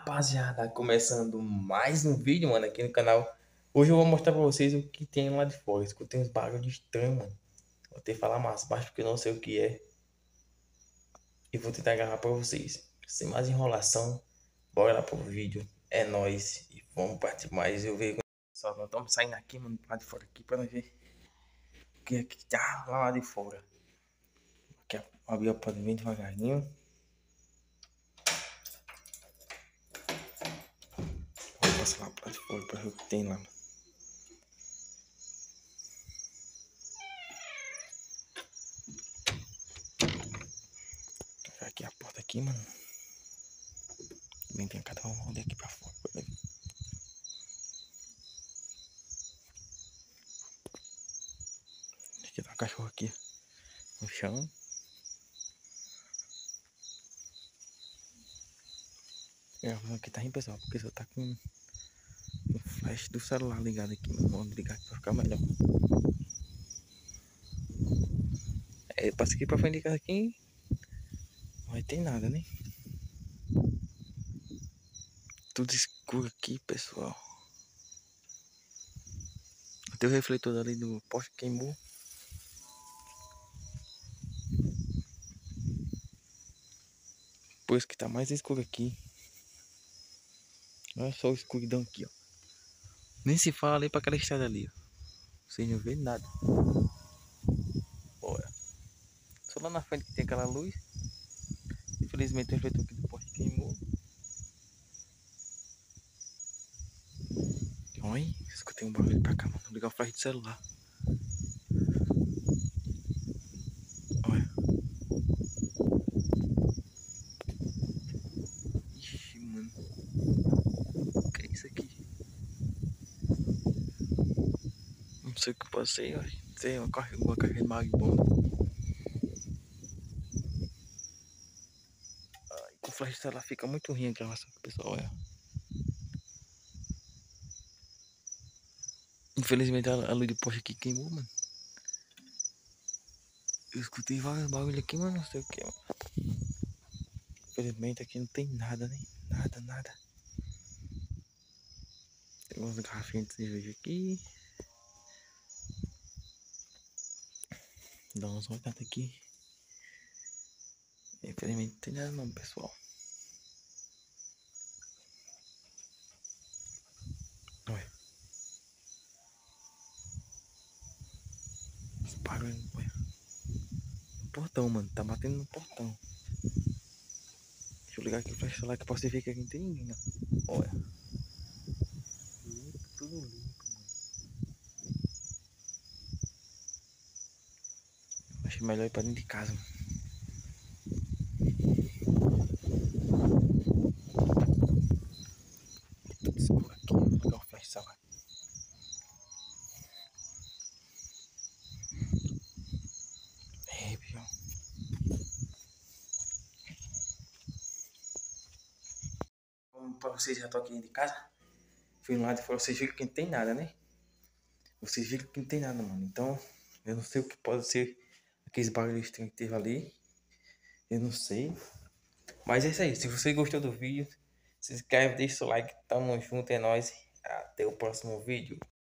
Rapaziada, começando mais um vídeo, mano, aqui no canal. Hoje eu vou mostrar pra vocês o que tem lá de fora. Escutei uns barulhos estranhos, mano. Vou ter que falar mais baixo porque eu não sei o que é. E vou tentar gravar pra vocês. Sem mais enrolação, bora lá pro vídeo. É nóis. E vamos partir mais. Eu vejo. Só nós estamos saindo aqui, mano, lá de fora aqui pra nós ver o que é que tá lá de fora. Aqui, abrir a porta bem devagarinho. Vou passar lá pra de fora pra ver o que tem lá, mano. Aqui a porta aqui, mano. Vem cá, vamos rodar aqui pra fora. Aqui tá um cachorro aqui no chão. Aqui tá aí, pessoal, porque só tá com o flash do celular ligado aqui, mano. Vamos ligar aqui pra ficar melhor. Passa aqui pra frente de casa aqui. Não vai ter nada, né? Tudo escuro aqui, pessoal. Até o refletor ali do poste queimou. Por isso que tá mais escuro aqui. Olha só o escuridão aqui, ó. Nem se fala ali pra aquela estrada ali, ó. Vocês não vê nada. Olha. Só lá na frente que tem aquela luz. Infelizmente o refletor aqui do poste queimou. Oi, escutei um barulho pra cá, mano. Vou ligar o flash do celular. Olha. Ixi, mano. O que é isso aqui? Não sei o que passei, ó. Tem uma carreira de magbomba. Com o flash do celular fica muito ruim a gravação, pessoal. Olha. Infelizmente a luz do poste aqui queimou, mano. Eu escutei vários barulhos aqui, mas não sei o que, mano. Infelizmente aqui não tem nada, né? Nada. Tem umas garrafinhas de cerveja aqui. Dá umas rodadas aqui. Infelizmente não tem nada não, pessoal. Olha. Os barulhos, olha. No portão, mano. Tá batendo no portão. Deixa eu ligar aqui o flash lá que posso ver que aqui não tem ninguém, ó. Olha. Limpo, tudo limpo, mano. Acho melhor ir pra dentro de casa, mano. Tudo escuro aqui. Vou ligar o flash lá. Pessoal. Como pra vocês já estão aqui dentro de casa. Fui lá e falou, vocês viram que não tem nada, né? Vocês viram que não tem nada, mano. Então, eu não sei o que pode ser aqueles barulhos estranhos que teve ali. Eu não sei. Mas é isso aí. Se você gostou do vídeo, se inscreve, deixa o like. Tamo junto, é nóis. Até o próximo vídeo.